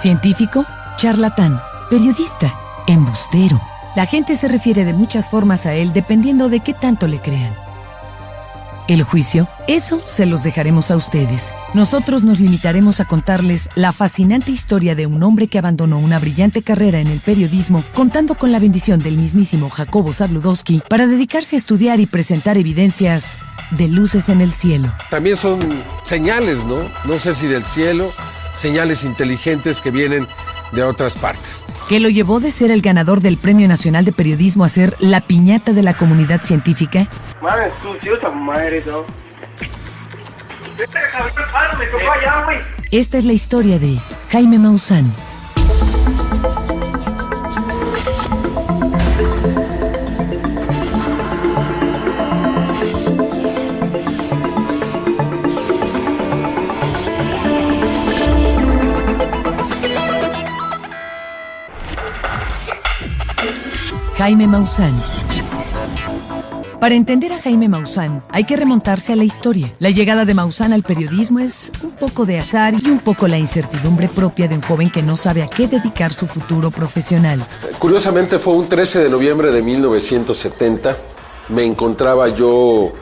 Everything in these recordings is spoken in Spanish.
Científico, charlatán, periodista, embustero. La gente se refiere de muchas formas a él dependiendo de qué tanto le crean. El juicio, eso se los dejaremos a ustedes. Nosotros nos limitaremos a contarles la fascinante historia de un hombre que abandonó una brillante carrera en el periodismo, contando con la bendición del mismísimo Jacobo Zabludovsky para dedicarse a estudiar y presentar evidencias de luces en el cielo. También son señales, ¿no? No sé si del cielo, señales inteligentes que vienen de otras partes. Que lo llevó de ser el ganador del Premio Nacional de Periodismo a ser la piñata de la comunidad científica. Madre, sucio esa madre, ¿no? Me tocó allá, güey. Esta es la historia de Jaime Maussan. Jaime Maussan. Para entender a Jaime Maussan, hay que remontarse a la historia. La llegada de Maussan al periodismo es un poco de azar y un poco la incertidumbre propia de un joven que no sabe a qué dedicar su futuro profesional. Curiosamente fue un 13 de noviembre de 1970. Me encontraba yo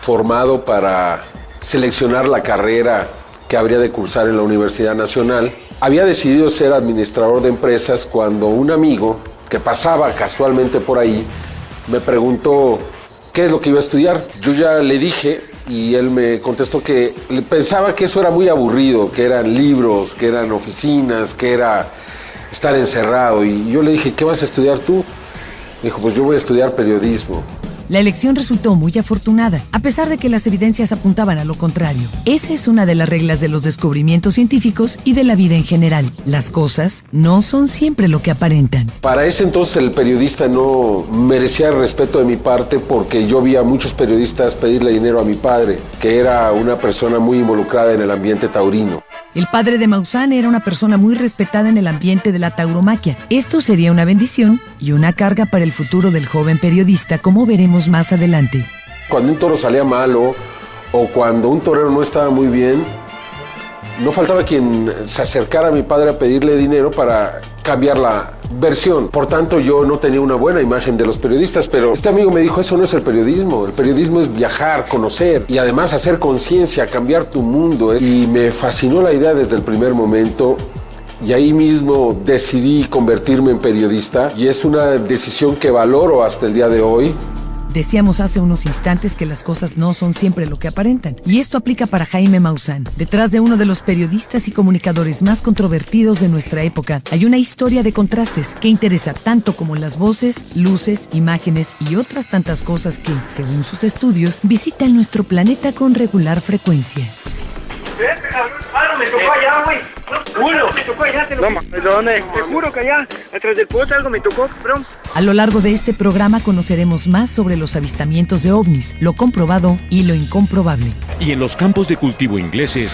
formado para seleccionar la carrera que habría de cursar en la Universidad Nacional. Había decidido ser administrador de empresas cuando un amigo que pasaba casualmente por ahí me preguntó qué es lo que iba a estudiar. Yo ya le dije y él me contestó que pensaba que eso era muy aburrido, que eran libros, que eran oficinas, que era estar encerrado. Y yo le dije, ¿qué vas a estudiar tú? Dijo, pues yo voy a estudiar periodismo. La elección resultó muy afortunada, a pesar de que las evidencias apuntaban a lo contrario. Esa es una de las reglas de los descubrimientos científicos y de la vida en general. Las cosas no son siempre lo que aparentan. Para ese entonces el periodista no merecía el respeto de mi parte porque yo vi a muchos periodistas pedirle dinero a mi padre, que era una persona muy involucrada en el ambiente taurino. El padre de Maussan era una persona muy respetada en el ambiente de la tauromaquia. Esto sería una bendición y una carga para el futuro del joven periodista, como veremos más adelante. Cuando un toro salía malo o cuando un torero no estaba muy bien, no faltaba quien se acercara a mi padre a pedirle dinero para cambiar la versión. Por tanto, yo no tenía una buena imagen de los periodistas, pero este amigo me dijo, eso no es el periodismo es viajar, conocer y además hacer conciencia, cambiar tu mundo. Y me fascinó la idea desde el primer momento y ahí mismo decidí convertirme en periodista y es una decisión que valoro hasta el día de hoy. Decíamos hace unos instantes que las cosas no son siempre lo que aparentan. Y esto aplica para Jaime Maussan. Detrás de uno de los periodistas y comunicadores más controvertidos de nuestra época, hay una historia de contrastes que interesa tanto como las voces, luces, imágenes y otras tantas cosas que, según sus estudios, visitan nuestro planeta con regular frecuencia. Me tocó allá, güey. Me tocó allá, ¿dónde? Te juro que allá, atrás del poste algo me tocó, bro. A lo largo de este programa conoceremos más sobre los avistamientos de ovnis, lo comprobado y lo incomprobable. Y en los campos de cultivo ingleses,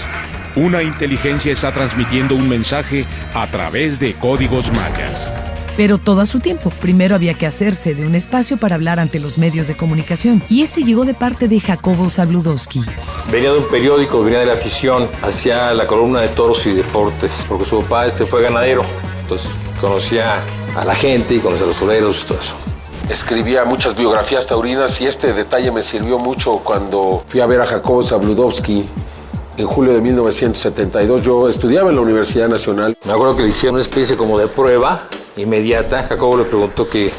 una inteligencia está transmitiendo un mensaje a través de códigos mayas. Pero todo a su tiempo. Primero había que hacerse de un espacio para hablar ante los medios de comunicación. Y este llegó de parte de Jacobo Zabludovsky. Venía de un periódico, venía de la afición, hacía la columna de toros y deportes, porque su papá fue ganadero. Entonces conocía a la gente y conocía a los toreros y todo eso. Escribía muchas biografías taurinas y este detalle me sirvió mucho cuando fui a ver a Jacobo Zabludovsky en julio de 1972. Yo estudiaba en la Universidad Nacional. Me acuerdo que le hicieron una especie como de prueba inmediata. Jacobo le preguntó que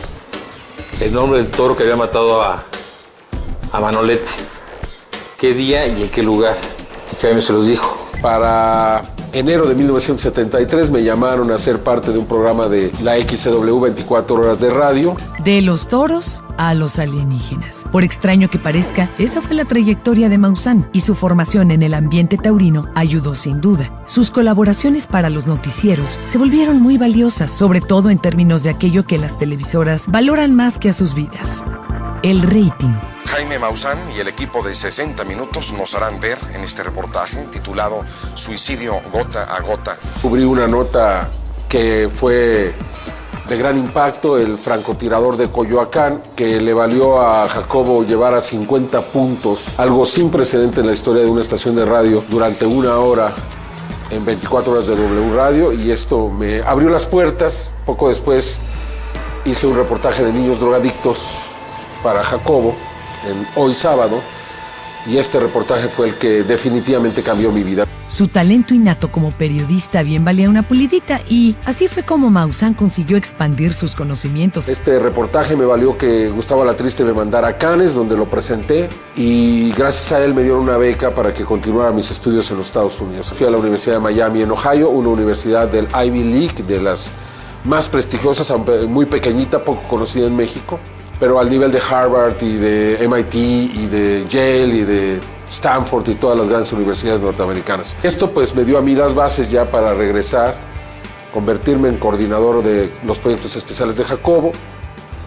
el nombre del toro que había matado a Manolete, qué día y en qué lugar. Y Jaime se los dijo. Para enero de 1973 me llamaron a ser parte de un programa de la XCW 24 horas de radio. De los toros a los alienígenas. Por extraño que parezca, esa fue la trayectoria de Maussan y su formación en el ambiente taurino ayudó sin duda. Sus colaboraciones para los noticieros se volvieron muy valiosas, sobre todo en términos de aquello que las televisoras valoran más que a sus vidas: el rating. Jaime Maussan y el equipo de 60 Minutos nos harán ver en este reportaje titulado Suicidio Gota a Gota. Cubrí una nota que fue de gran impacto, el francotirador de Coyoacán, que le valió a Jacobo llevar a 50 puntos, algo sin precedente en la historia de una estación de radio durante una hora en 24 horas de W Radio y esto me abrió las puertas. Poco después hice un reportaje de niños drogadictos para Jacobo en Hoy Sábado y este reportaje fue el que definitivamente cambió mi vida. Su talento innato como periodista bien valía una pulidita y así fue como Maussan consiguió expandir sus conocimientos. Este reportaje me valió que Gustavo Alatriste me mandara a Cannes, donde lo presenté, y gracias a él me dieron una beca para que continuara mis estudios en los Estados Unidos. Fui a la Universidad de Miami en Ohio, una universidad del Ivy League, de las más prestigiosas, aunque muy pequeñita, poco conocida en México, pero al nivel de Harvard y de MIT y de Yale y de Stanford y todas las grandes universidades norteamericanas. Esto pues me dio a mí las bases ya para regresar, convertirme en coordinador de los proyectos especiales de Jacobo,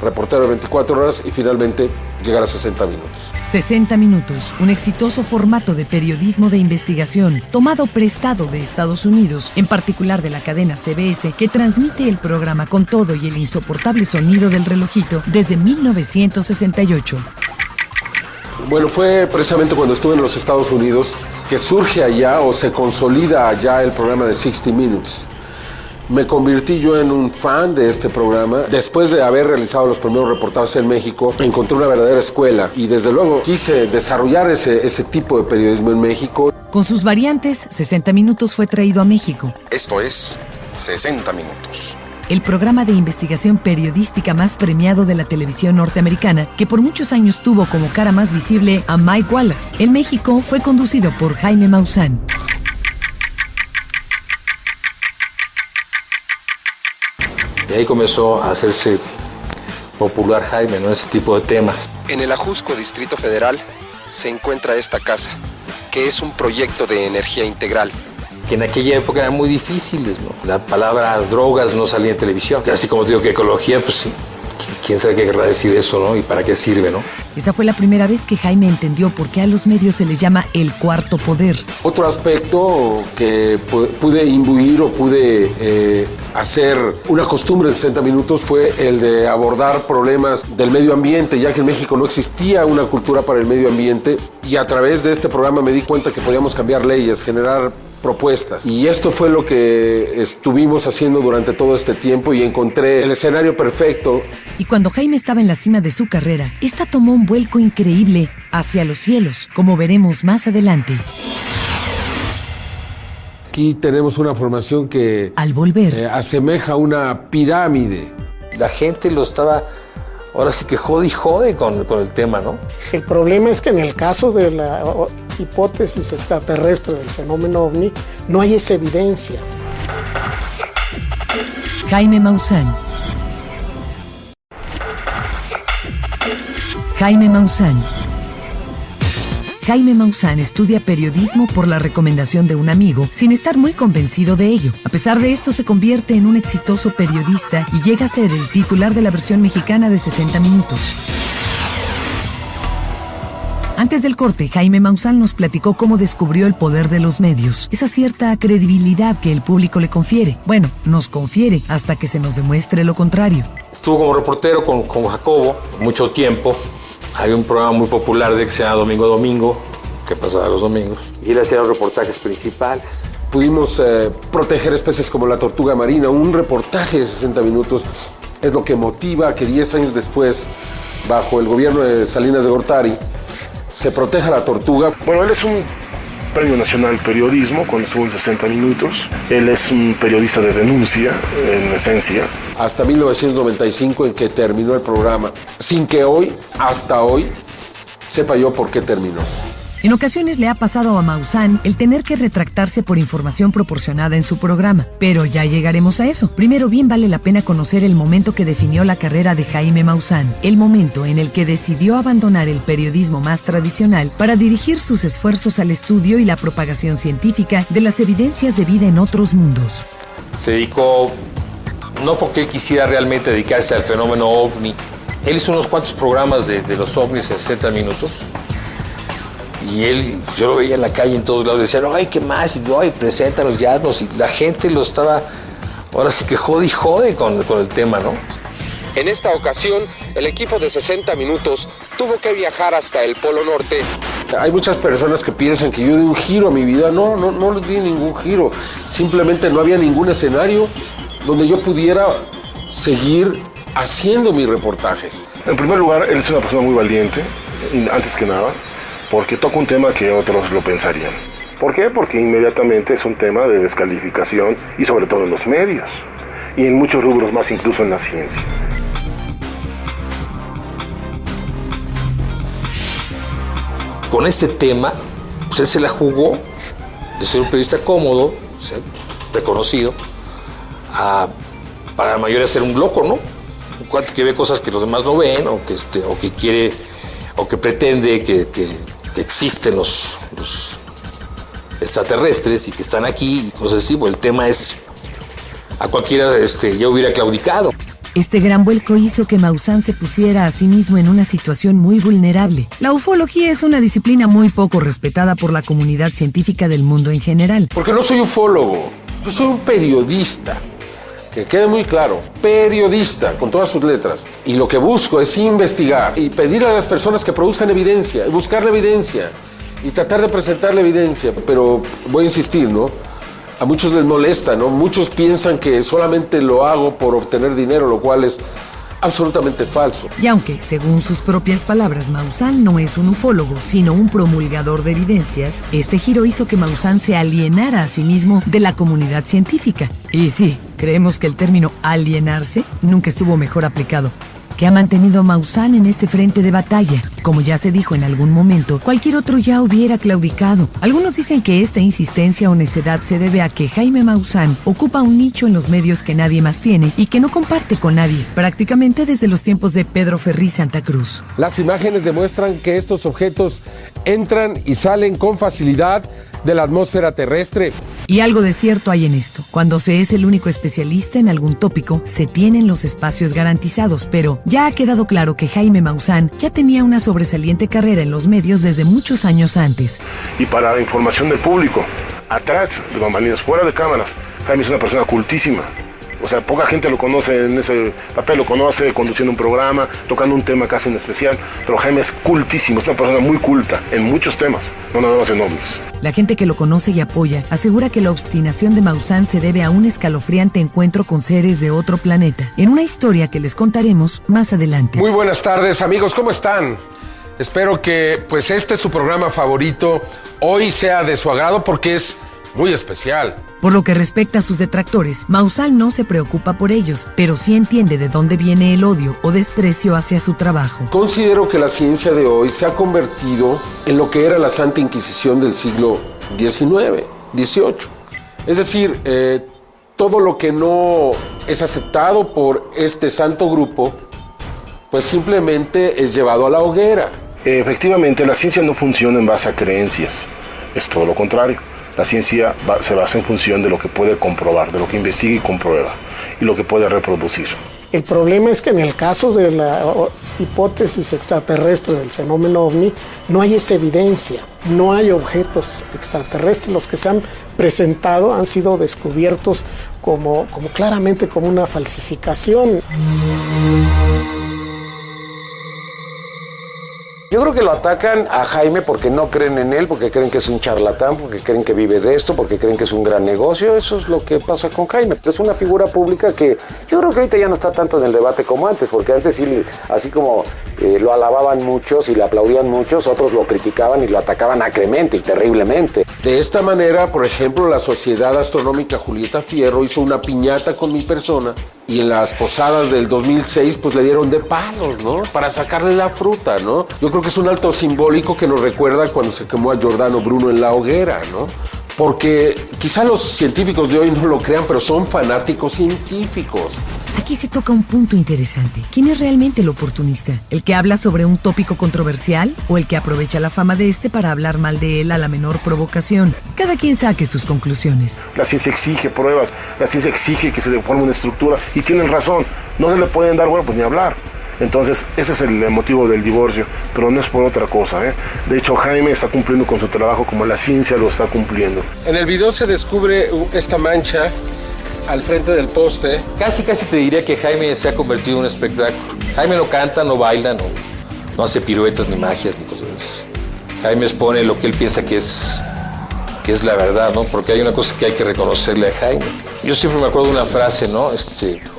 reportero de 24 horas y finalmente llegar a 60 minutos. 60 minutos, un exitoso formato de periodismo de investigación tomado prestado de Estados Unidos, en particular de la cadena CBS, que transmite el programa con todo y el insoportable sonido del relojito desde 1968. Bueno, fue precisamente cuando estuve en los Estados Unidos que surge allá o se consolida allá el programa de 60 Minutes. Me convertí yo en un fan de este programa. Después de haber realizado los primeros reportajes en México, encontré una verdadera escuela y desde luego quise desarrollar ese tipo de periodismo en México. Con sus variantes, 60 Minutos fue traído a México. Esto es 60 Minutos. El programa de investigación periodística más premiado de la televisión norteamericana, que por muchos años tuvo como cara más visible a Mike Wallace. En México fue conducido por Jaime Maussan. Y ahí comenzó a hacerse popular Jaime, ¿no? Ese tipo de temas. En el Ajusco, Distrito Federal, se encuentra esta casa, que es un proyecto de energía integral. Que en aquella época eran muy difíciles, ¿no? La palabra drogas no salía en televisión. Así como te digo que ecología, pues sí, quién sabe qué querrá decir eso, ¿no? Y para qué sirve, ¿no? Esa fue la primera vez que Jaime entendió por qué a los medios se les llama el cuarto poder. Otro aspecto que pude imbuir o pude hacer una costumbre de 60 minutos fue el de abordar problemas del medio ambiente, ya que en México no existía una cultura para el medio ambiente y a través de este programa me di cuenta que podíamos cambiar leyes, generar propuestas. Y esto fue lo que estuvimos haciendo durante todo este tiempo y encontré el escenario perfecto. Y cuando Jaime estaba en la cima de su carrera, esta tomó un vuelco increíble hacia los cielos, como veremos más adelante. Aquí tenemos una formación que al volver asemeja una pirámide. La gente lo estaba, ahora sí que jode y jode con el tema, ¿no? El problema es que en el caso de la hipótesis extraterrestre del fenómeno OVNI, no hay esa evidencia. Jaime Maussan. Jaime Maussan. Jaime Maussan estudia periodismo por la recomendación de un amigo, sin estar muy convencido de ello. A pesar de esto, se convierte en un exitoso periodista y llega a ser el titular de la versión mexicana de 60 Minutos. Antes del corte, Jaime Maussan nos platicó cómo descubrió el poder de los medios, esa cierta credibilidad que el público le confiere. Bueno, nos confiere hasta que se nos demuestre lo contrario. Estuvo como reportero con Jacobo mucho tiempo. Había un programa muy popular de que se llama Domingo a Domingo, que pasaba los domingos, y él hacía los reportajes principales. Pudimos proteger especies como la tortuga marina. Un reportaje de 60 minutos es lo que motiva a que 10 años después, bajo el gobierno de Salinas de Gortari, se proteja la tortuga. Bueno, él es un Premio Nacional Periodismo cuando estuvo en 60 Minutos. Él es un periodista de denuncia, en esencia. Hasta 1995 en que terminó el programa, sin que hoy, hasta hoy, sepa yo por qué terminó. En ocasiones le ha pasado a Maussan el tener que retractarse por información proporcionada en su programa, pero ya llegaremos a eso. Primero, bien vale la pena conocer el momento que definió la carrera de Jaime Maussan, el momento en el que decidió abandonar el periodismo más tradicional para dirigir sus esfuerzos al estudio y la propagación científica de las evidencias de vida en otros mundos. Se dedicó, no porque él quisiera realmente dedicarse al fenómeno OVNI, él hizo unos cuantos programas de los OVNIs en 60 minutos. Y él, yo lo veía en la calle en todos lados, decían, ay, ¿qué más? Y yo, ay, preséntanos, ya y la gente lo estaba, ahora sí que jode y jode con el tema, ¿no? En esta ocasión, el equipo de 60 Minutos tuvo que viajar hasta el Polo Norte Hay muchas personas que piensan que yo di un giro a mi vida. No le di ningún giro. Simplemente no había ningún escenario donde yo pudiera seguir haciendo mis reportajes. En primer lugar, él es una persona muy valiente, antes que nada, porque toca un tema que otros lo pensarían. ¿Por qué? Porque inmediatamente es un tema de descalificación y sobre todo en los medios y en muchos rubros más, incluso en la ciencia. Con este tema, pues él se la jugó de ser un periodista cómodo, reconocido, para la mayoría ser un loco, ¿no? Un cuate que ve cosas que los demás no ven, o que quiere, o que pretende que existen los extraterrestres y que están aquí, y cosas así. Pues el tema es, a cualquiera ya hubiera claudicado. Este gran vuelco hizo que Maussan se pusiera a sí mismo en una situación muy vulnerable. La ufología es una disciplina muy poco respetada por la comunidad científica del mundo en general. Porque no soy ufólogo, yo soy un periodista. Que quede muy claro, periodista, con todas sus letras. Y lo que busco es investigar y pedir a las personas que produzcan evidencia, y buscar la evidencia, y tratar de presentar la evidencia. Pero voy a insistir, ¿no? A muchos les molesta, ¿no? Muchos piensan que solamente lo hago por obtener dinero, lo cual es absolutamente falso. Y aunque, según sus propias palabras, Maussan no es un ufólogo, sino un promulgador de evidencias, este giro hizo que Maussan se alienara a sí mismo de la comunidad científica. Y sí, creemos que el término alienarse nunca estuvo mejor aplicado. Que ha mantenido a Maussan en este frente de batalla. Como ya se dijo en algún momento, cualquier otro ya hubiera claudicado. Algunos dicen que esta insistencia o necedad se debe a que Jaime Maussan ocupa un nicho en los medios que nadie más tiene y que no comparte con nadie, prácticamente desde los tiempos de Pedro Ferri Santa Cruz. Las imágenes demuestran que estos objetos entran y salen con facilidad de la atmósfera terrestre. Y algo de cierto hay en esto. Cuando se es el único especialista en algún tópico, se tienen los espacios garantizados, pero ya ha quedado claro que Jaime Maussan ya tenía una sobresaliente carrera en los medios desde muchos años antes. Y para información del público, atrás de bambalinas, fuera de cámaras, Jaime es una persona cultísima. O sea, poca gente lo conoce en ese papel, lo conoce conduciendo un programa, tocando un tema casi en especial, pero Jaime es cultísimo, es una persona muy culta en muchos temas, no nada más en ovnis. La gente que lo conoce y apoya asegura que la obstinación de Maussan se debe a un escalofriante encuentro con seres de otro planeta, en una historia que les contaremos más adelante. Muy buenas tardes, amigos, ¿cómo están? Espero que pues este es su programa favorito, hoy sea de su agrado porque es muy especial. Por lo que respecta a sus detractores, Maussan no se preocupa por ellos, pero sí entiende de dónde viene el odio o desprecio hacia su trabajo. Considero que la ciencia de hoy se ha convertido en lo que era la Santa Inquisición del siglo XIX, XVIII. Es decir, todo lo que no es aceptado por este santo grupo, pues simplemente es llevado a la hoguera. Efectivamente, la ciencia no funciona en base a creencias, es todo lo contrario. La ciencia se basa en función de lo que puede comprobar, de lo que investiga y comprueba, y lo que puede reproducir. El problema es que en el caso de la hipótesis extraterrestre del fenómeno ovni, no hay esa evidencia, no hay objetos extraterrestres. Los que se han presentado han sido descubiertos como claramente como una falsificación. Yo creo que lo atacan a Jaime porque no creen en él, porque creen que es un charlatán, porque creen que vive de esto, porque creen que es un gran negocio. Eso es lo que pasa con Jaime. Es una figura pública que yo creo que ahorita ya no está tanto en el debate como antes, porque antes sí, así como lo alababan muchos y le aplaudían muchos, otros lo criticaban y lo atacaban acremente y terriblemente. De esta manera, por ejemplo, la Sociedad Astronómica Julieta Fierro hizo una piñata con mi persona y en las posadas del 2006 pues le dieron de palos, ¿no? Para sacarle la fruta, ¿no? Yo creo que es un acto simbólico que nos recuerda cuando se quemó a Giordano Bruno en la hoguera, ¿no? Porque quizá los científicos de hoy no lo crean, pero son fanáticos científicos. Aquí se toca un punto interesante. ¿Quién es realmente el oportunista? ¿El que habla sobre un tópico controversial o el que aprovecha la fama de este para hablar mal de él a la menor provocación? Cada quien saque sus conclusiones. La ciencia exige pruebas, la ciencia exige que se le forme una estructura y tienen razón, no se le pueden dar, bueno, pues ni hablar. Entonces, ese es el motivo del divorcio, pero no es por otra cosa, ¿eh? De hecho, Jaime está cumpliendo con su trabajo como la ciencia lo está cumpliendo. En el video se descubre esta mancha al frente del poste. Casi te diría que Jaime se ha convertido en un espectáculo. Jaime no canta, no baila, no hace piruetas, ni magias, ni cosas así. Jaime expone lo que él piensa que es la verdad, ¿no? Porque hay una cosa que hay que reconocerle a Jaime. Yo siempre me acuerdo de una frase, ¿no?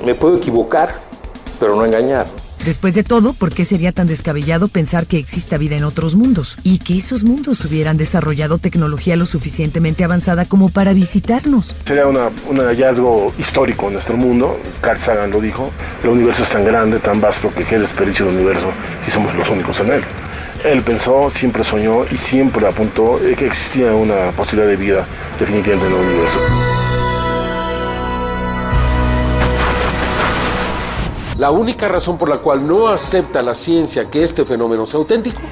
Me puedo equivocar, pero no engañar. Después de todo, ¿por qué sería tan descabellado pensar que exista vida en otros mundos? Y que esos mundos hubieran desarrollado tecnología lo suficientemente avanzada como para visitarnos. Sería un hallazgo histórico en nuestro mundo. Carl Sagan lo dijo. El universo es tan grande, tan vasto, que qué desperdicio del universo si somos los únicos en él. Él pensó, siempre soñó y siempre apuntó que existía una posibilidad de vida definitivamente en el universo. La única razón por la cual no acepta la ciencia que este fenómeno sea auténtico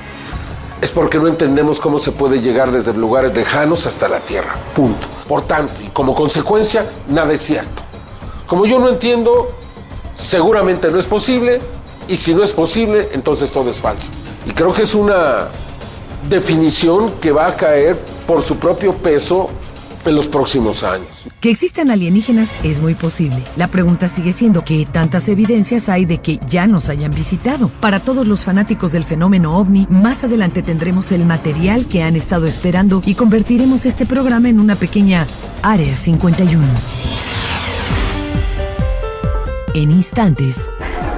es porque no entendemos cómo se puede llegar desde lugares lejanos hasta la Tierra. Punto. Por tanto, y como consecuencia, nada es cierto. Como yo no entiendo, seguramente no es posible, y si no es posible, entonces todo es falso. Y creo que es una definición que va a caer por su propio peso en los próximos años. Que existan alienígenas es muy posible. La pregunta sigue siendo ¿qué tantas evidencias hay de que ya nos hayan visitado? Para todos los fanáticos del fenómeno OVNI, más adelante tendremos el material que han estado esperando y convertiremos este programa en una pequeña Área 51. En instantes.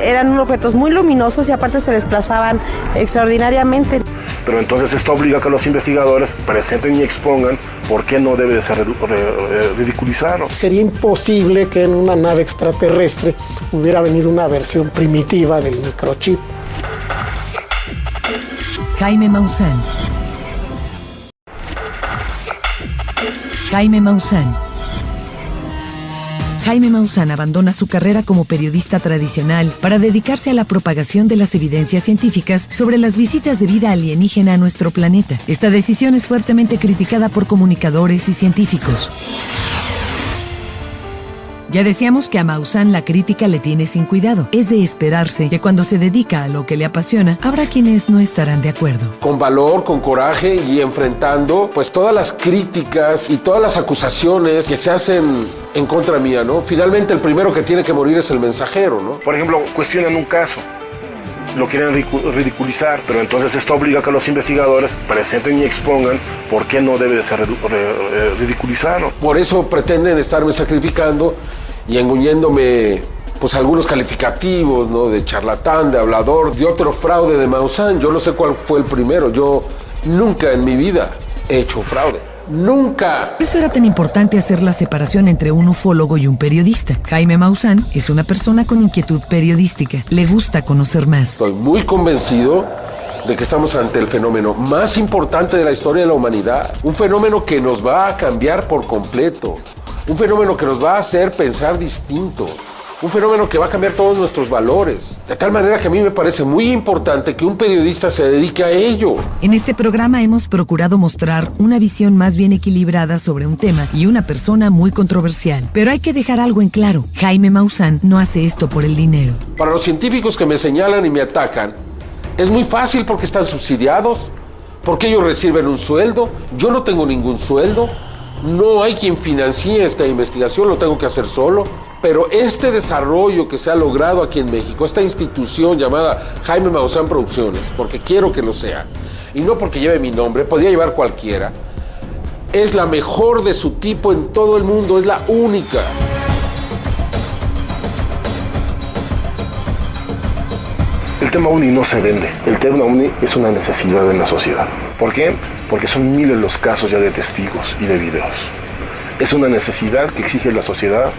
Eran objetos muy luminosos y aparte se desplazaban extraordinariamente. Pero entonces esto obliga a que los investigadores presenten y expongan por qué no debe de ser ridiculizado. Sería imposible que en una nave extraterrestre hubiera venido una versión primitiva del microchip. Jaime Maussan. Jaime Maussan. Jaime Maussan abandona su carrera como periodista tradicional para dedicarse a la propagación de las evidencias científicas sobre las visitas de vida alienígena a nuestro planeta. Esta decisión es fuertemente criticada por comunicadores y científicos. Ya decíamos que a Maussan la crítica le tiene sin cuidado. Es de esperarse que cuando se dedica a lo que le apasiona, habrá quienes no estarán de acuerdo. Con valor, con coraje y enfrentando pues todas las críticas y todas las acusaciones que se hacen en contra mía, ¿no? Finalmente el primero que tiene que morir es el mensajero, ¿no? Por ejemplo, cuestionan un caso, lo quieren ridiculizar, pero entonces esto obliga a que los investigadores presenten y expongan por qué no debe de ser ridiculizado. Por eso pretenden estarme sacrificando y engulléndome pues algunos calificativos, ¿no? De charlatán, de hablador, de otro fraude de Maussan. Yo no sé cuál fue el primero. Yo nunca en mi vida he hecho un fraude. ¡Nunca! Por eso era tan importante hacer la separación entre un ufólogo y un periodista. Jaime Maussan es una persona con inquietud periodística. Le gusta conocer más. Estoy muy convencido de que estamos ante el fenómeno más importante de la historia de la humanidad. Un fenómeno que nos va a cambiar por completo. Un fenómeno que nos va a hacer pensar distinto. Un fenómeno que va a cambiar todos nuestros valores. De tal manera que a mí me parece muy importante que un periodista se dedique a ello. En este programa hemos procurado mostrar una visión más bien equilibrada sobre un tema y una persona muy controversial. Pero hay que dejar algo en claro. Jaime Maussan no hace esto por el dinero. Para los científicos que me señalan y me atacan, es muy fácil porque están subsidiados, porque ellos reciben un sueldo. Yo no tengo ningún sueldo. No hay quien financie esta investigación, lo tengo que hacer solo. Pero este desarrollo que se ha logrado aquí en México, esta institución llamada Jaime Maussan Producciones, porque quiero que lo sea, y no porque lleve mi nombre, podría llevar cualquiera, es la mejor de su tipo en todo el mundo, es la única. El tema OVNI no se vende. El tema OVNI es una necesidad en la sociedad. ¿Por qué? Porque son miles los casos ya de testigos y de videos. Es una necesidad que exige la sociedad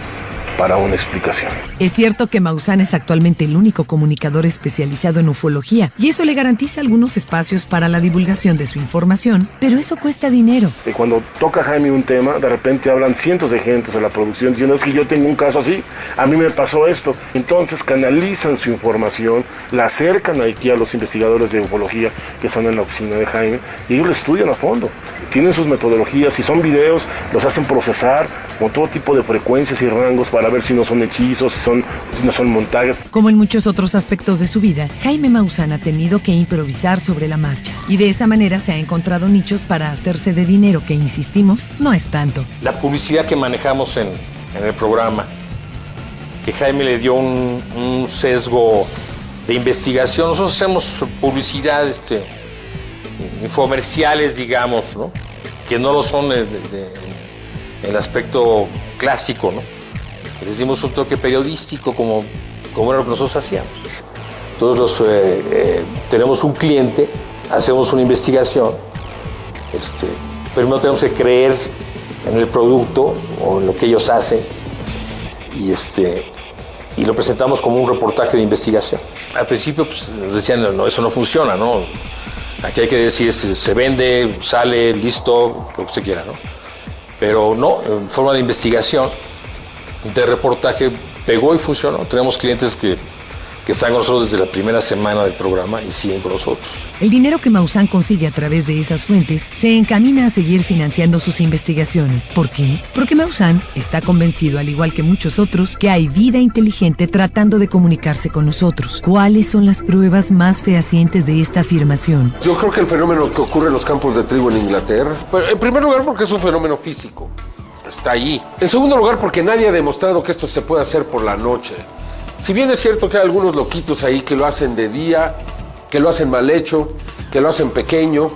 para una explicación. Es cierto que Maussan es actualmente el único comunicador especializado en ufología y eso le garantiza algunos espacios para la divulgación de su información, pero eso cuesta dinero. Y cuando toca Jaime un tema, de repente hablan cientos de gentes en la producción diciendo es que yo tengo un caso así, a mí me pasó esto. Entonces canalizan su información, la acercan aquí a los investigadores de ufología que están en la oficina de Jaime y ellos lo estudian a fondo. Tienen sus metodologías, si son videos, los hacen procesar con todo tipo de frecuencias y rangos para ver si no son hechizos, si no son montajes. Como en muchos otros aspectos de su vida, Jaime Maussan ha tenido que improvisar sobre la marcha. Y de esa manera se ha encontrado nichos para hacerse de dinero que, insistimos, no es tanto. La publicidad que manejamos en el programa, que Jaime le dio un sesgo de investigación. Nosotros hacemos publicidad infomerciales, digamos, ¿no? Que no lo son el aspecto clásico, ¿no? Les dimos un toque periodístico como era lo que nosotros hacíamos. Nosotros tenemos un cliente, hacemos una investigación, primero tenemos que creer en el producto o en lo que ellos hacen y lo presentamos como un reportaje de investigación. Al principio pues, nos decían, no, eso no funciona, ¿no? Aquí hay que decir, se vende, sale, listo, lo que se quiera, ¿no? Pero no, en forma de investigación, de reportaje, pegó y funcionó. Tenemos clientes que están con nosotros desde la primera semana del programa y siguen con nosotros. El dinero que Maussan consigue a través de esas fuentes se encamina a seguir financiando sus investigaciones. ¿Por qué? Porque Maussan está convencido, al igual que muchos otros, que hay vida inteligente tratando de comunicarse con nosotros. ¿Cuáles son las pruebas más fehacientes de esta afirmación? Yo creo que el fenómeno que ocurre en los campos de trigo en Inglaterra, en primer lugar porque es un fenómeno físico, está allí. En segundo lugar porque nadie ha demostrado que esto se puede hacer por la noche. Si bien es cierto que hay algunos loquitos ahí que lo hacen de día, que lo hacen mal hecho, que lo hacen pequeño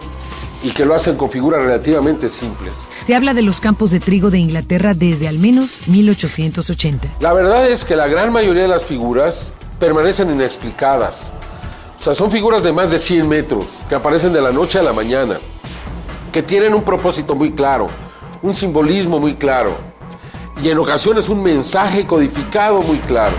y que lo hacen con figuras relativamente simples. Se habla de los campos de trigo de Inglaterra desde al menos 1880. La verdad es que la gran mayoría de las figuras permanecen inexplicadas. O sea, son figuras de más de 100 metros que aparecen de la noche a la mañana, que tienen un propósito muy claro, un simbolismo muy claro y en ocasiones un mensaje codificado muy claro.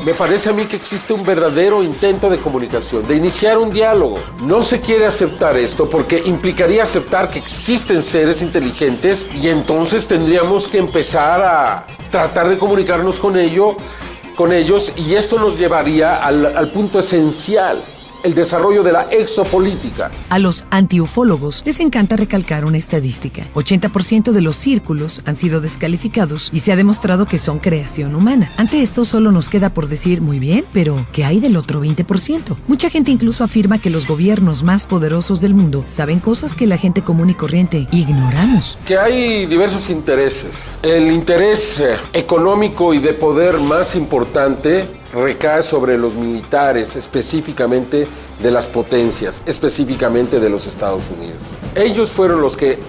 Me parece a mí que existe un verdadero intento de comunicación, de iniciar un diálogo. No se quiere aceptar esto porque implicaría aceptar que existen seres inteligentes y entonces tendríamos que empezar a tratar de comunicarnos con ellos y esto nos llevaría al punto esencial, el desarrollo de la exopolítica. A los antiufólogos les encanta recalcar una estadística. 80% de los círculos han sido descalificados y se ha demostrado que son creación humana. Ante esto solo nos queda por decir, muy bien, pero ¿qué hay del otro 20%? Mucha gente incluso afirma que los gobiernos más poderosos del mundo saben cosas que la gente común y corriente ignoramos. Que hay diversos intereses. El interés económico y de poder más importante recae sobre los militares, específicamente de las potencias, específicamente de los Estados Unidos. Ellos fueron los que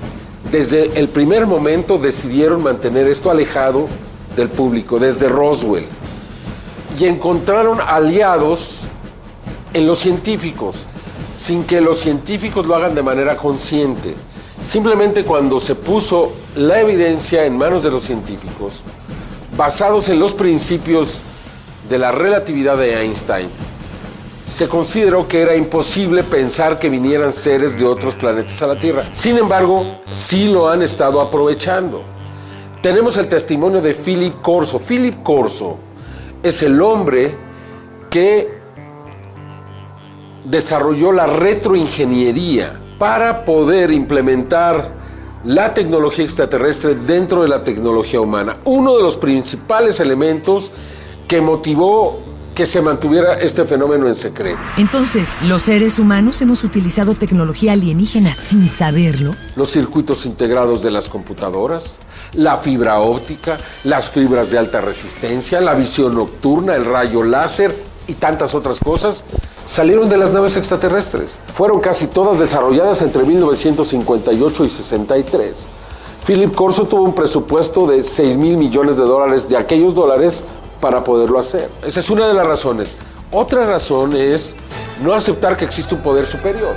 desde el primer momento decidieron mantener esto alejado del público, desde Roswell, y encontraron aliados en los científicos, sin que los científicos lo hagan de manera consciente. Simplemente cuando se puso la evidencia en manos de los científicos, basados en los principios de la relatividad de Einstein, se consideró que era imposible pensar que vinieran seres de otros planetas a la Tierra. Sin embargo, sí lo han estado aprovechando. Tenemos el testimonio de Philip Corso. Philip Corso es el hombre que desarrolló la retroingeniería para poder implementar la tecnología extraterrestre dentro de la tecnología humana. Uno de los principales elementos que motivó que se mantuviera este fenómeno en secreto. Entonces, ¿los seres humanos hemos utilizado tecnología alienígena sin saberlo? Los circuitos integrados de las computadoras, la fibra óptica, las fibras de alta resistencia, la visión nocturna, el rayo láser y tantas otras cosas salieron de las naves extraterrestres. Fueron casi todas desarrolladas entre 1958 y 63. Philip Corso tuvo un presupuesto de $6,000 millones de aquellos dólares para poderlo hacer. Esa es una de las razones. Otra razón es no aceptar que existe un poder superior.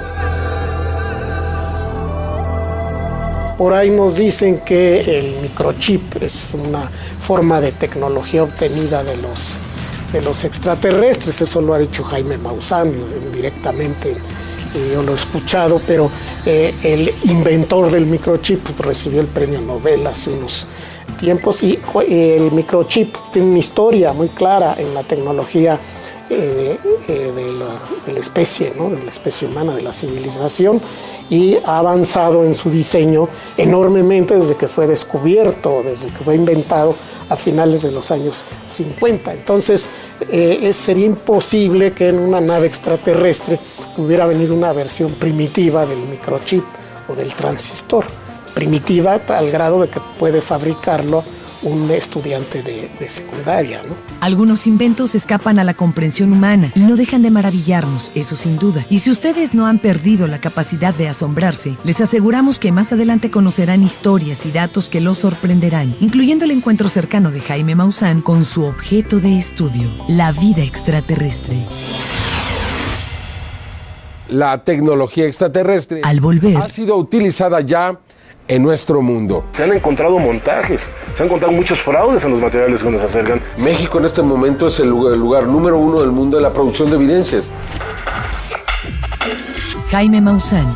Por ahí nos dicen que el microchip es una forma de tecnología obtenida de los extraterrestres. Eso lo ha dicho Jaime Maussan directamente. Yo lo he escuchado, pero el inventor del microchip recibió el premio Nobel hace unos tiempos y el microchip tiene una historia muy clara en la tecnología de la especie, ¿no? De la especie humana, de la civilización, y ha avanzado en su diseño enormemente desde que fue descubierto, desde que fue inventado a finales de los años 50. Entonces sería imposible que en una nave extraterrestre hubiera venido una versión primitiva del microchip o del transistor. Primitiva al grado de que puede fabricarlo un estudiante de secundaria, ¿no? Algunos inventos escapan a la comprensión humana y no dejan de maravillarnos, eso sin duda. Y si ustedes no han perdido la capacidad de asombrarse, les aseguramos que más adelante conocerán historias y datos que los sorprenderán, incluyendo el encuentro cercano de Jaime Maussan con su objeto de estudio, la vida extraterrestre. La tecnología extraterrestre Al volver, ha sido utilizada ya en nuestro mundo. Se han encontrado montajes, se han encontrado muchos fraudes en los materiales que nos acercan. México en este momento es el lugar número 1 del mundo de la producción de evidencias. Jaime Maussan.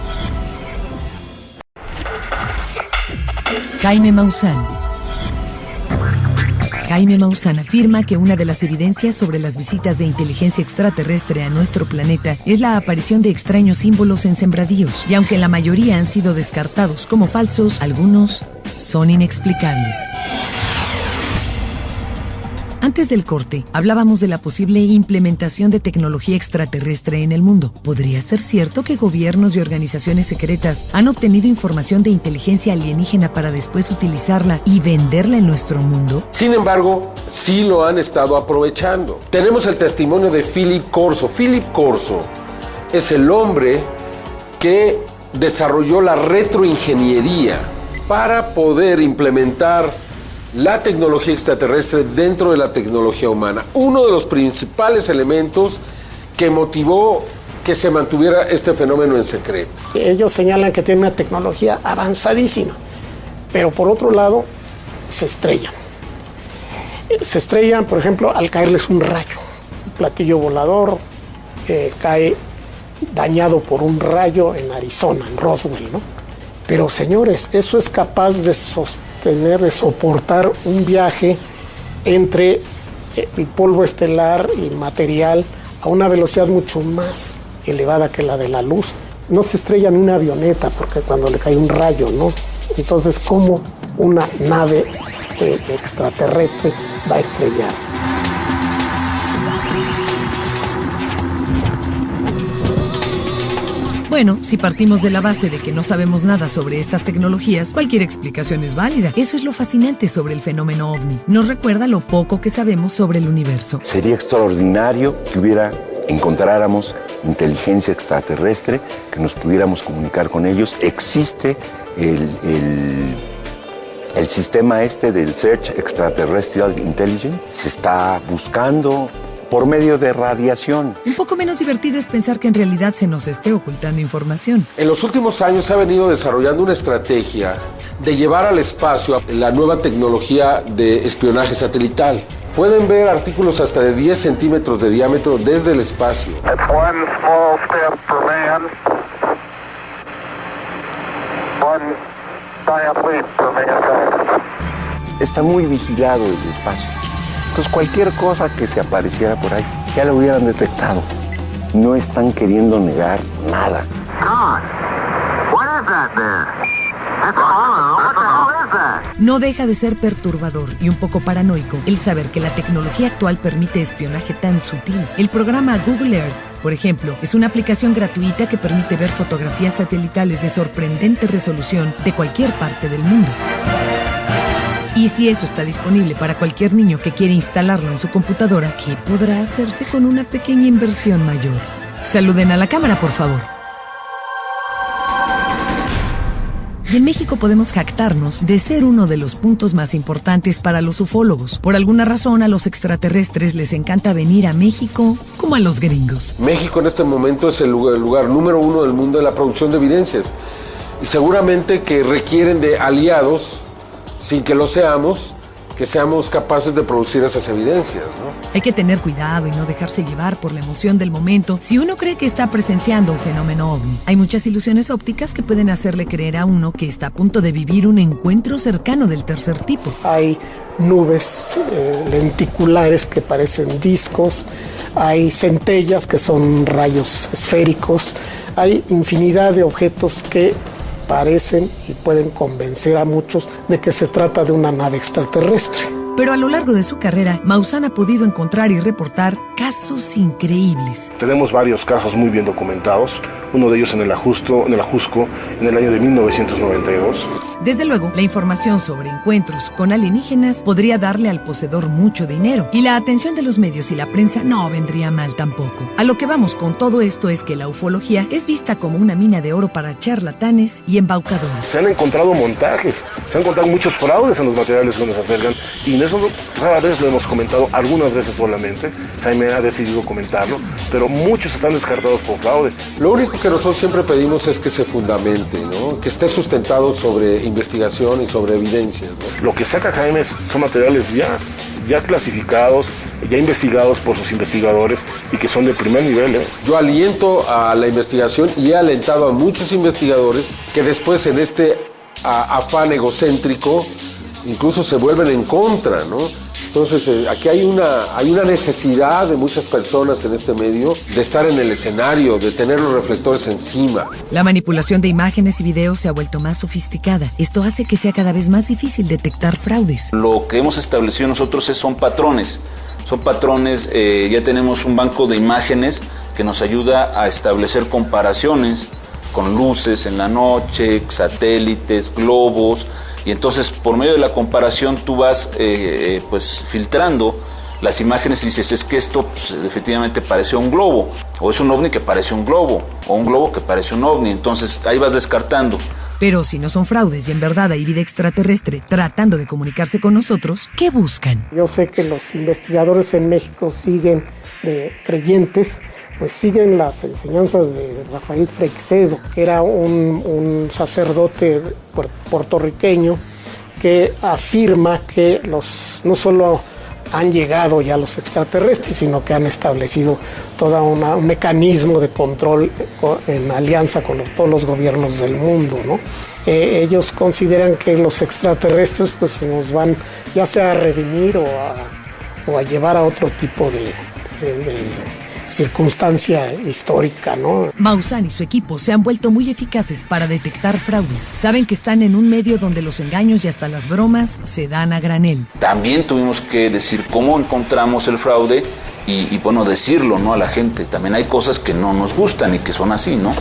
Jaime Maussan. Jaime Maussan afirma que una de las evidencias sobre las visitas de inteligencia extraterrestre a nuestro planeta es la aparición de extraños símbolos en sembradíos, y aunque la mayoría han sido descartados como falsos, algunos son inexplicables. Antes del corte, hablábamos de la posible implementación de tecnología extraterrestre en el mundo. ¿Podría ser cierto que gobiernos y organizaciones secretas han obtenido información de inteligencia alienígena para después utilizarla y venderla en nuestro mundo? Sin embargo, sí lo han estado aprovechando. Tenemos el testimonio de Philip Corso. Philip Corso es el hombre que desarrolló la retroingeniería para poder implementar la tecnología extraterrestre dentro de la tecnología humana. Uno de los principales elementos que motivó que se mantuviera este fenómeno en secreto. Ellos señalan que tienen una tecnología avanzadísima, pero por otro lado se estrellan. Se estrellan, por ejemplo, al caerles un rayo. Un platillo volador cae dañado por un rayo en Arizona, en Roswell, ¿no? Pero señores, eso es capaz de soportar un viaje entre el polvo estelar y el material a una velocidad mucho más elevada que la de la luz. No se estrella en una avioneta porque cuando le cae un rayo, ¿no? Entonces, ¿cómo una nave extraterrestre va a estrellarse? Bueno, si partimos de la base de que no sabemos nada sobre estas tecnologías, cualquier explicación es válida. Eso es lo fascinante sobre el fenómeno OVNI. Nos recuerda lo poco que sabemos sobre el universo. Sería extraordinario que encontráramos inteligencia extraterrestre, que nos pudiéramos comunicar con ellos. Existe el sistema del Search Extraterrestrial Intelligence. Se está buscando por medio de radiación. Un poco menos divertido es pensar que en realidad se nos esté ocultando información. En los últimos años se ha venido desarrollando una estrategia de llevar al espacio la nueva tecnología de espionaje satelital. Pueden ver artículos hasta de 10 centímetros de diámetro desde el espacio. Está muy vigilado el espacio. Entonces cualquier cosa que se apareciera por ahí, ya lo hubieran detectado. No están queriendo negar nada. No deja de ser perturbador y un poco paranoico el saber que la tecnología actual permite espionaje tan sutil. El programa Google Earth, por ejemplo, es una aplicación gratuita que permite ver fotografías satelitales de sorprendente resolución de cualquier parte del mundo. Y si eso está disponible para cualquier niño que quiere instalarlo en su computadora, ¿qué podrá hacerse con una pequeña inversión mayor? Saluden a la cámara, por favor. Y en México podemos jactarnos de ser uno de los puntos más importantes para los ufólogos. Por alguna razón, a los extraterrestres les encanta venir a México como a los gringos. México en este momento es el lugar número 1 del mundo de la producción de evidencias. Y seguramente que requieren de aliados, sin que lo seamos, que seamos capaces de producir esas evidencias, ¿no? Hay que tener cuidado y no dejarse llevar por la emoción del momento si uno cree que está presenciando un fenómeno ovni. Hay muchas ilusiones ópticas que pueden hacerle creer a uno que está a punto de vivir un encuentro cercano del tercer tipo. Hay nubes lenticulares que parecen discos, hay centellas que son rayos esféricos, hay infinidad de objetos que parecen y pueden convencer a muchos de que se trata de una nave extraterrestre. Pero a lo largo de su carrera, Maussan ha podido encontrar y reportar casos increíbles. Tenemos varios casos muy bien documentados, uno de ellos en el Ajusco en el año de 1992. Desde luego, la información sobre encuentros con alienígenas podría darle al poseedor mucho dinero, y la atención de los medios y la prensa no vendría mal tampoco. A lo que vamos con todo esto es que la ufología es vista como una mina de oro para charlatanes y embaucadores. Se han encontrado montajes, se han encontrado muchos fraudes en los materiales donde se acercan, y eso rara vez lo hemos comentado, algunas veces solamente. Jaime ha decidido comentarlo, pero muchos están descartados por fraude. Lo único que nosotros siempre pedimos es que se fundamente, ¿no? Que esté sustentado sobre investigación y sobre evidencias, ¿no? Lo que saca Jaime son materiales ya clasificados, ya investigados por sus investigadores y que son de primer nivel. Yo aliento a la investigación y he alentado a muchos investigadores que después en este afán egocéntrico incluso se vuelven en contra, ¿no? Entonces, aquí hay una necesidad de muchas personas en este medio de estar en el escenario, de tener los reflectores encima. La manipulación de imágenes y videos se ha vuelto más sofisticada. Esto hace que sea cada vez más difícil detectar fraudes. Lo que hemos establecido nosotros son patrones. Son patrones, ya tenemos un banco de imágenes que nos ayuda a establecer comparaciones con luces en la noche, satélites, globos. Y entonces, por medio de la comparación, tú vas pues filtrando las imágenes y dices, es que esto pues, efectivamente parece un globo, o es un ovni que parece un globo, o un globo que parece un ovni. Entonces, ahí vas descartando. Pero si no son fraudes y en verdad hay vida extraterrestre tratando de comunicarse con nosotros, ¿qué buscan? Yo sé que los investigadores en México siguen creyentes, pues siguen las enseñanzas de Rafael Freixedo, que era un sacerdote puertorriqueño que afirma que no solo han llegado ya los extraterrestres, sino que han establecido todo un mecanismo de control en alianza con todos los gobiernos del mundo, ¿no? Ellos consideran que los extraterrestres pues nos van ya sea a redimir o a llevar a otro tipo de circunstancia histórica, ¿no? Maussan y su equipo se han vuelto muy eficaces para detectar fraudes. Saben que están en un medio donde los engaños y hasta las bromas se dan a granel. También tuvimos que decir cómo encontramos el fraude y bueno, decirlo, ¿no? A la gente. También hay cosas que no nos gustan y que son así, ¿no?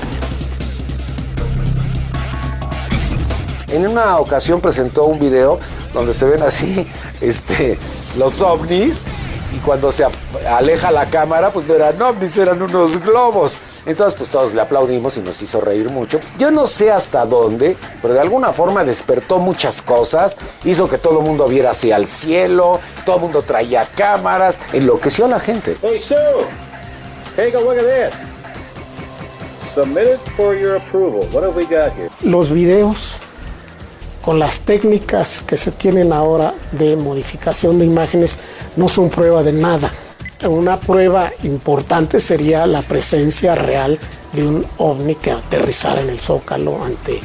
En una ocasión presentó un video donde se ven así los ovnis, y cuando se aleja la cámara, pues no eran ovnis, eran unos globos. Entonces, pues todos le aplaudimos y nos hizo reír mucho. Yo no sé hasta dónde, pero de alguna forma despertó muchas cosas, hizo que todo el mundo viera hacia el cielo, todo el mundo traía cámaras, enloqueció a la gente. Hey, Sue, take a look at this. Submitted for your approval. What have we got here? Los videos, con las técnicas que se tienen ahora de modificación de imágenes, no son prueba de nada. Una prueba importante sería la presencia real de un ovni que aterrizara en el Zócalo ante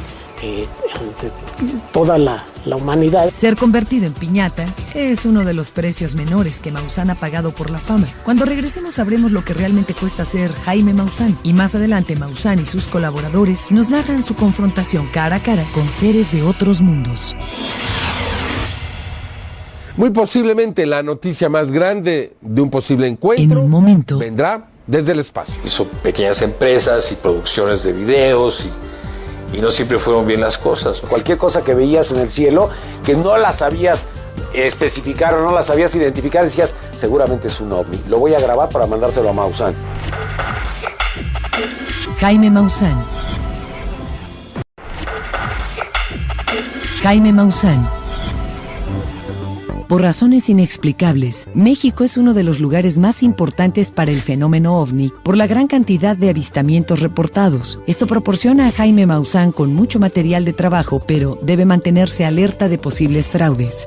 toda la humanidad. Ser convertido en piñata es uno de los precios menores que Maussan ha pagado por la fama. Cuando regresemos sabremos lo que realmente cuesta ser Jaime Maussan. Y más adelante Maussan y sus colaboradores nos narran su confrontación cara a cara con seres de otros mundos. Muy posiblemente la noticia más grande de un posible encuentro en un momento vendrá desde el espacio. Hizo pequeñas empresas y producciones de videos y no siempre fueron bien las cosas. Cualquier cosa que veías en el cielo que no la sabías especificar o no la sabías identificar, decías, seguramente es un ovni. Lo voy a grabar para mandárselo a Maussan. Jaime Maussan. Jaime Maussan. Por razones inexplicables, México es uno de los lugares más importantes para el fenómeno ovni por la gran cantidad de avistamientos reportados. Esto proporciona a Jaime Maussan con mucho material de trabajo, pero debe mantenerse alerta de posibles fraudes.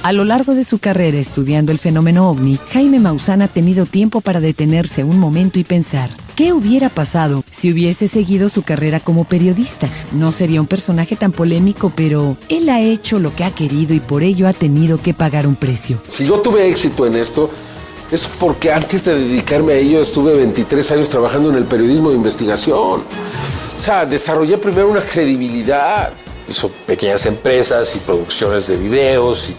A lo largo de su carrera estudiando el fenómeno ovni, Jaime Maussan ha tenido tiempo para detenerse un momento y pensar, ¿qué hubiera pasado si hubiese seguido su carrera como periodista? No sería un personaje tan polémico, pero él ha hecho lo que ha querido y por ello ha tenido que pagar un precio. Si yo tuve éxito en esto, es porque antes de dedicarme a ello estuve 23 años trabajando en el periodismo de investigación. O sea, desarrollé primero una credibilidad. Hizo pequeñas empresas y producciones de videos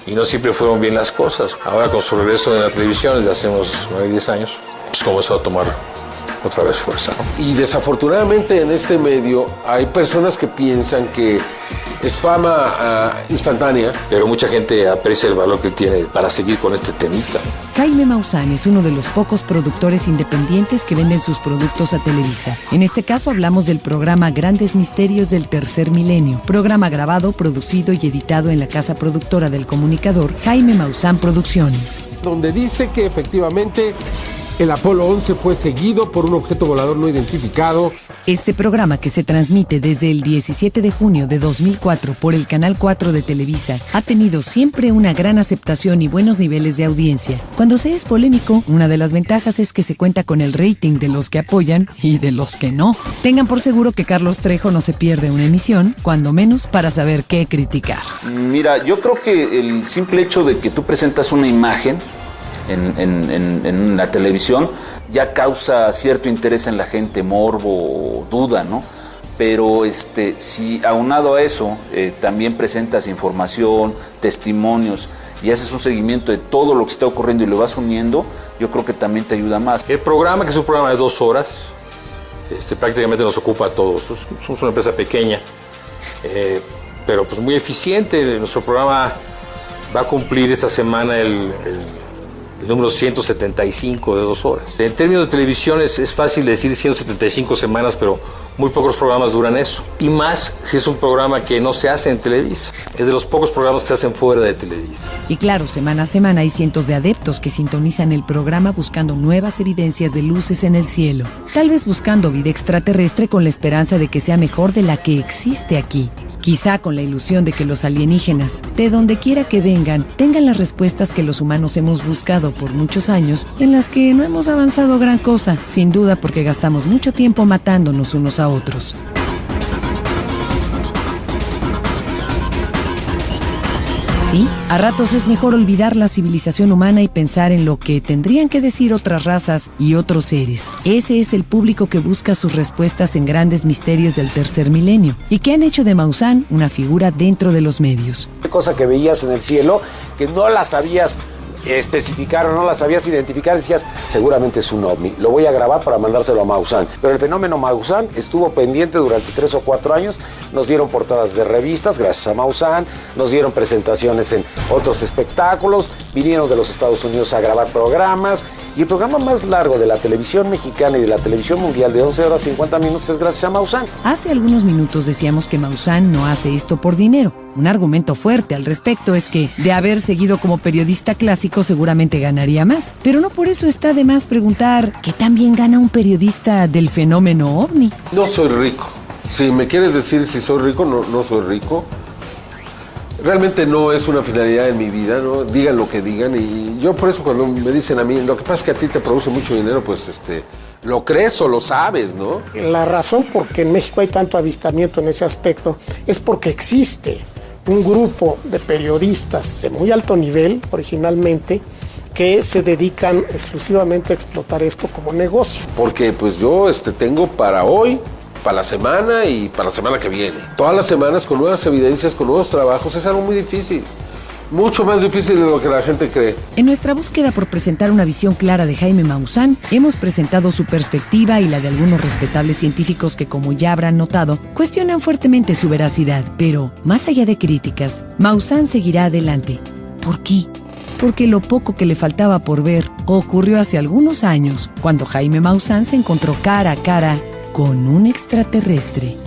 y no siempre fueron bien las cosas. Ahora con su regreso de la televisión, desde hace unos 9, 10 años, pues comenzó a tomar otra vez fuerza, ¿no? Y desafortunadamente en este medio hay personas que piensan que es fama instantánea. Pero mucha gente aprecia el valor que tiene para seguir con este temita. Jaime Maussan es uno de los pocos productores independientes que venden sus productos a Televisa. En este caso hablamos del programa Grandes Misterios del Tercer Milenio, programa grabado, producido y editado en la casa productora del comunicador Jaime Maussan Producciones. Donde dice que efectivamente el Apolo 11 fue seguido por un objeto volador no identificado. Este programa, que se transmite desde el 17 de junio de 2004 por el Canal 4 de Televisa, ha tenido siempre una gran aceptación y buenos niveles de audiencia. Cuando se es polémico, una de las ventajas es que se cuenta con el rating de los que apoyan y de los que no. Tengan por seguro que Carlos Trejo no se pierde una emisión, cuando menos para saber qué criticar. Mira, yo creo que el simple hecho de que tú presentas una imagen en la televisión ya causa cierto interés en la gente, morbo, duda, ¿no? Pero si aunado a eso también presentas información, testimonios y haces un seguimiento de todo lo que está ocurriendo y lo vas uniendo, yo creo que también te ayuda más. El programa, que es un programa de 2 horas, prácticamente nos ocupa a todos. Somos una empresa pequeña, pero pues muy eficiente. Nuestro programa va a cumplir esta semana el número 175 de 2 horas. En términos de televisión es fácil decir 175 semanas, pero muy pocos programas duran eso. Y más si es un programa que no se hace en Televisa. Es de los pocos programas que se hacen fuera de Televisa. Y claro, semana a semana hay cientos de adeptos que sintonizan el programa buscando nuevas evidencias de luces en el cielo. Tal vez buscando vida extraterrestre con la esperanza de que sea mejor de la que existe aquí. Quizá con la ilusión de que los alienígenas, de donde quiera que vengan, tengan las respuestas que los humanos hemos buscado por muchos años, en las que no hemos avanzado gran cosa, sin duda porque gastamos mucho tiempo matándonos unos a otros. Sí, a ratos es mejor olvidar la civilización humana y pensar en lo que tendrían que decir otras razas y otros seres. Ese es el público que busca sus respuestas en Grandes Misterios del Tercer Milenio y que han hecho de Maussan una figura dentro de los medios. Cosa que veías en el cielo que no la sabías especificar o no la sabías identificar, decías, seguramente es un ovni, lo voy a grabar para mandárselo a Maussan. Pero el fenómeno Maussan estuvo pendiente durante 3 o 4 años, nos dieron portadas de revistas gracias a Maussan, nos dieron presentaciones en otros espectáculos, vinieron de los Estados Unidos a grabar programas, y el programa más largo de la televisión mexicana y de la televisión mundial de 11 horas 50 minutos es gracias a Maussan. Hace algunos minutos decíamos que Maussan no hace esto por dinero. Un argumento fuerte al respecto es que, de haber seguido como periodista clásico, seguramente ganaría más. Pero no por eso está de más preguntar ¿qué tan bien gana un periodista del fenómeno ovni? No soy rico. Si me quieres decir si soy rico, no soy rico. Realmente no es una finalidad en mi vida, ¿no? Digan lo que digan. Y yo por eso cuando me dicen a mí, lo que pasa es que a ti te produce mucho dinero, pues lo crees o lo sabes, ¿no? La razón por que en México hay tanto avistamiento en ese aspecto es porque existe un grupo de periodistas de muy alto nivel, originalmente, que se dedican exclusivamente a explotar esto como negocio. Porque pues yo tengo para hoy, para la semana y para la semana que viene. Todas las semanas con nuevas evidencias, con nuevos trabajos, es algo muy difícil. Mucho más difícil de lo que la gente cree. En nuestra búsqueda por presentar una visión clara de Jaime Maussan, hemos presentado su perspectiva y la de algunos respetables científicos que, como ya habrán notado, cuestionan fuertemente su veracidad. Pero, más allá de críticas, Maussan seguirá adelante. ¿Por qué? Porque lo poco que le faltaba por ver ocurrió hace algunos años, cuando Jaime Maussan se encontró cara a cara con un extraterrestre.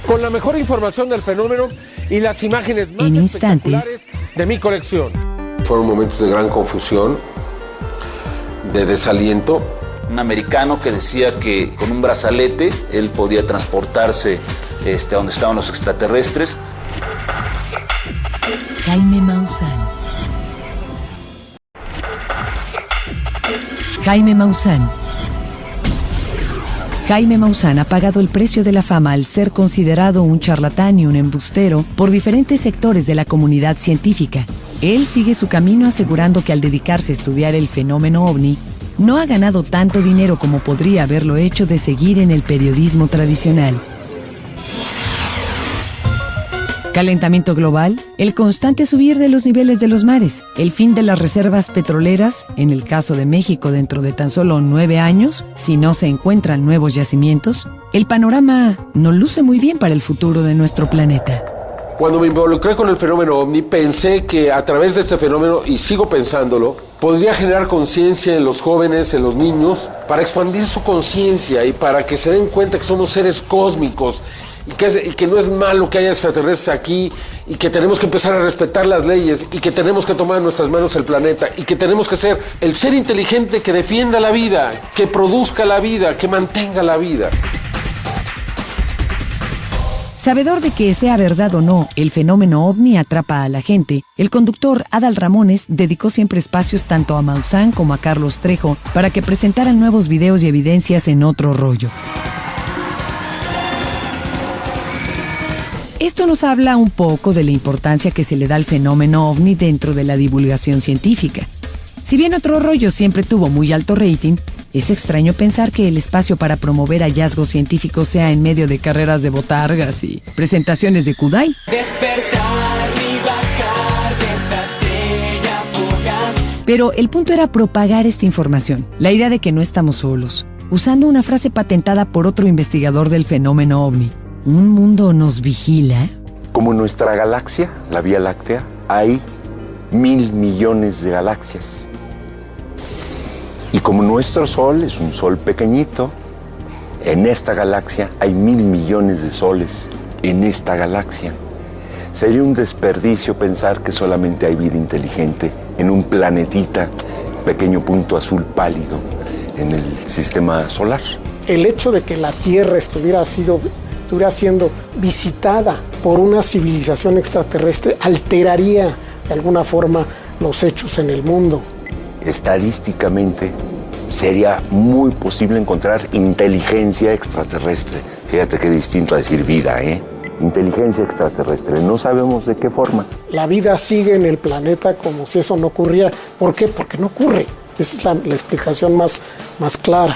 Con la mejor información del fenómeno y las imágenes más en instantes de mi colección. Fueron momentos de gran confusión, de desaliento. Un americano que decía que con un brazalete él podía transportarse a donde estaban los extraterrestres. Jaime Maussan. Jaime Maussan. Jaime Maussan ha pagado el precio de la fama al ser considerado un charlatán y un embustero por diferentes sectores de la comunidad científica. Él sigue su camino asegurando que al dedicarse a estudiar el fenómeno ovni, no ha ganado tanto dinero como podría haberlo hecho de seguir en el periodismo tradicional. Calentamiento global, el constante subir de los niveles de los mares, el fin de las reservas petroleras, en el caso de México dentro de tan solo 9 años, si no se encuentran nuevos yacimientos, el panorama no luce muy bien para el futuro de nuestro planeta. Cuando me involucré con el fenómeno OVNI, pensé que a través de este fenómeno, y sigo pensándolo, podría generar conciencia en los jóvenes, en los niños, para expandir su conciencia y para que se den cuenta que somos seres cósmicos y que no es malo que haya extraterrestres aquí y que tenemos que empezar a respetar las leyes y que tenemos que tomar en nuestras manos el planeta y que tenemos que ser el ser inteligente que defienda la vida, que produzca la vida, que mantenga la vida. Sabedor de que sea verdad o no, el fenómeno OVNI atrapa a la gente, el conductor Adal Ramones dedicó siempre espacios tanto a Maussan como a Carlos Trejo para que presentaran nuevos videos y evidencias en otro rollo. Esto nos habla un poco de la importancia que se le da al fenómeno OVNI dentro de la divulgación científica. Si bien Otro Rollo siempre tuvo muy alto rating, es extraño pensar que el espacio para promover hallazgos científicos sea en medio de carreras de botargas y presentaciones de Kudai. Pero el punto era propagar esta información, la idea de que no estamos solos, usando una frase patentada por otro investigador del fenómeno OVNI. ¿Un mundo nos vigila? Como en nuestra galaxia, la Vía Láctea, hay 1.000 millones de galaxias. Y como nuestro Sol es un Sol pequeñito, en esta galaxia hay 1.000 millones de soles en esta galaxia. Sería un desperdicio pensar que solamente hay vida inteligente en un planetita, pequeño punto azul pálido en el sistema solar. El hecho de que la Tierra estuviera siendo visitada por una civilización extraterrestre alteraría de alguna forma los hechos en el mundo. Estadísticamente sería muy posible encontrar inteligencia extraterrestre. Fíjate qué distinto a decir vida, ¿eh? Inteligencia extraterrestre, no sabemos de qué forma. La vida sigue en el planeta como si eso no ocurriera. ¿Por qué? Porque no ocurre. Esa es la explicación más clara.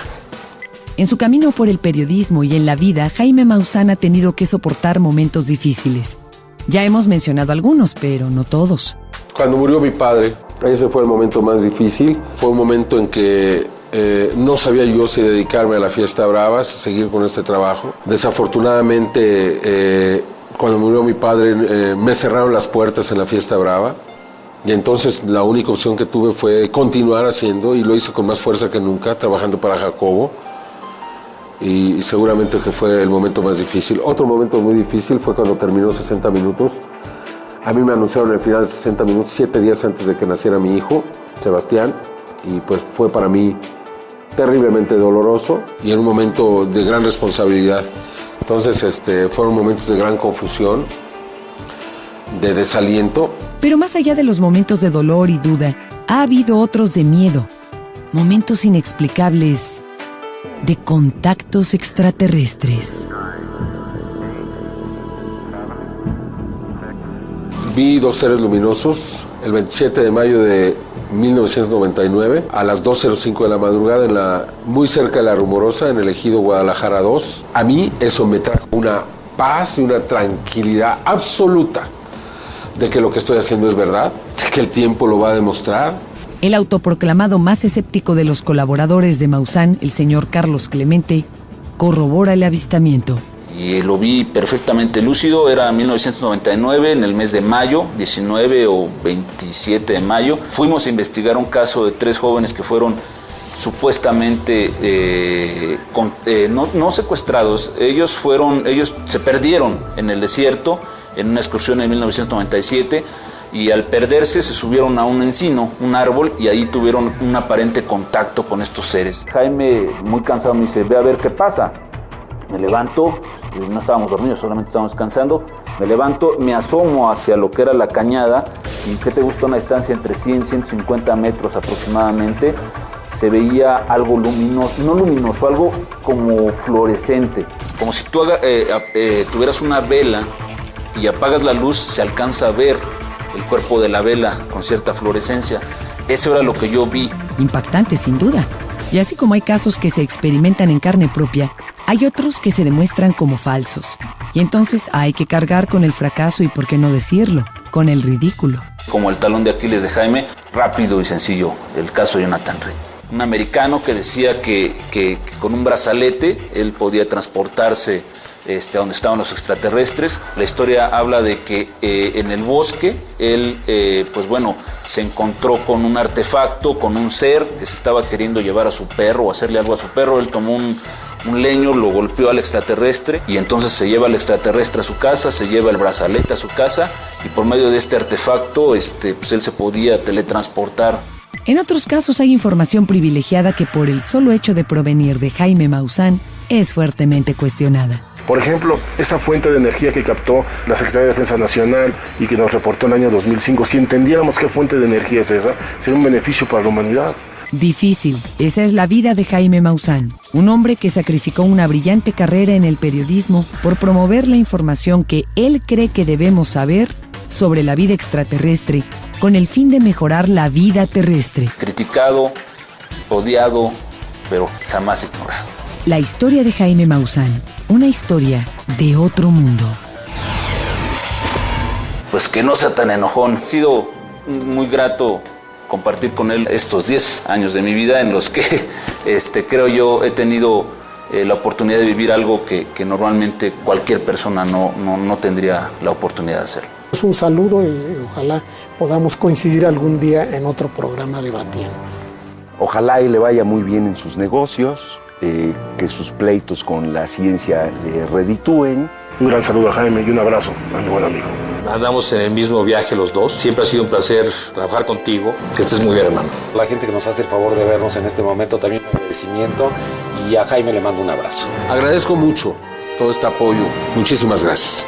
En su camino por el periodismo y en la vida, Jaime Maussan ha tenido que soportar momentos difíciles. Ya hemos mencionado algunos, pero no todos. Cuando murió mi padre, ese fue el momento más difícil. Fue un momento en que no sabía yo si dedicarme a la Fiesta Brava, si seguir con este trabajo. Desafortunadamente, cuando murió mi padre, me cerraron las puertas en la Fiesta Brava. Y entonces la única opción que tuve fue continuar haciendo, y lo hice con más fuerza que nunca, trabajando para Jacobo. Y seguramente que fue el momento más difícil. Otro momento muy difícil fue cuando terminó 60 minutos. A mí me anunciaron el final de 60 minutos 7 días antes de que naciera mi hijo, Sebastián, y pues fue para mí terriblemente doloroso y en un momento de gran responsabilidad. Entonces fueron momentos de gran confusión, de desaliento. Pero más allá de los momentos de dolor y duda, ha habido otros de miedo, momentos inexplicables de contactos extraterrestres. Vi 2 seres luminosos el 27 de mayo de 1999 a las 2:05 de la madrugada muy cerca de La Rumorosa, en el ejido Guadalajara 2. A mí eso me trajo una paz y una tranquilidad absoluta de que lo que estoy haciendo es verdad, de que el tiempo lo va a demostrar. El autoproclamado más escéptico de los colaboradores de Maussan, el señor Carlos Clemente, corrobora el avistamiento. Y lo vi perfectamente lúcido, era 1999, en el mes de mayo, 19 o 27 de mayo. Fuimos a investigar un caso de 3 jóvenes que fueron supuestamente no secuestrados. Ellos se perdieron en el desierto en una excursión en 1997. Y al perderse se subieron a un encino, un árbol, y ahí tuvieron un aparente contacto con estos seres. Jaime, muy cansado, me dice, ve a ver qué pasa. Me levanto, no estábamos dormidos, solamente estábamos descansando. Me levanto, me asomo hacia lo que era la cañada, y que te gusta una distancia entre 100 y 150 metros aproximadamente. Se veía algo luminoso, no luminoso, algo como fluorescente. Como si tú tuvieras una vela y apagas la luz, se alcanza a ver el cuerpo de la vela con cierta fluorescencia. Eso era lo que yo vi. Impactante, sin duda. Y así como hay casos que se experimentan en carne propia, hay otros que se demuestran como falsos. Y entonces hay que cargar con el fracaso y, por qué no decirlo, con el ridículo. Como el talón de Aquiles de Jaime, rápido y sencillo, el caso de Jonathan Reed. Un americano que decía que con un brazalete él podía transportarse a donde estaban los extraterrestres. La historia habla de que en el bosque él, se encontró con un artefacto, con un ser que se estaba queriendo llevar a su perro o hacerle algo a su perro. Él tomó un leño, lo golpeó al extraterrestre y entonces se lleva al extraterrestre a su casa, se lleva el brazalete a su casa y por medio de este artefacto él se podía teletransportar. En otros casos hay información privilegiada que por el solo hecho de provenir de Jaime Maussan es fuertemente cuestionada. Por ejemplo, esa fuente de energía que captó la Secretaría de Defensa Nacional y que nos reportó en el año 2005, si entendiéramos qué fuente de energía es esa, sería un beneficio para la humanidad. Difícil. Esa es la vida de Jaime Maussan, un hombre que sacrificó una brillante carrera en el periodismo por promover la información que él cree que debemos saber sobre la vida extraterrestre con el fin de mejorar la vida terrestre. Criticado, odiado, pero jamás ignorado. La historia de Jaime Maussan, una historia de otro mundo. Pues que no sea tan enojón. Ha sido muy grato compartir con él estos 10 años de mi vida en los que creo yo he tenido la oportunidad de vivir algo que normalmente cualquier persona no tendría la oportunidad de hacerlo. Un saludo y ojalá podamos coincidir algún día en otro programa debatiendo. Ojalá y le vaya muy bien en sus negocios, que sus pleitos con la ciencia le reditúen. Un gran saludo a Jaime y un abrazo a mi buen amigo. Andamos en el mismo viaje los dos. Siempre ha sido un placer trabajar contigo. Que estés muy bien, hermano. La gente que nos hace el favor de vernos en este momento, también un agradecimiento. Y a Jaime le mando un abrazo. Agradezco mucho todo este apoyo. Muchísimas gracias.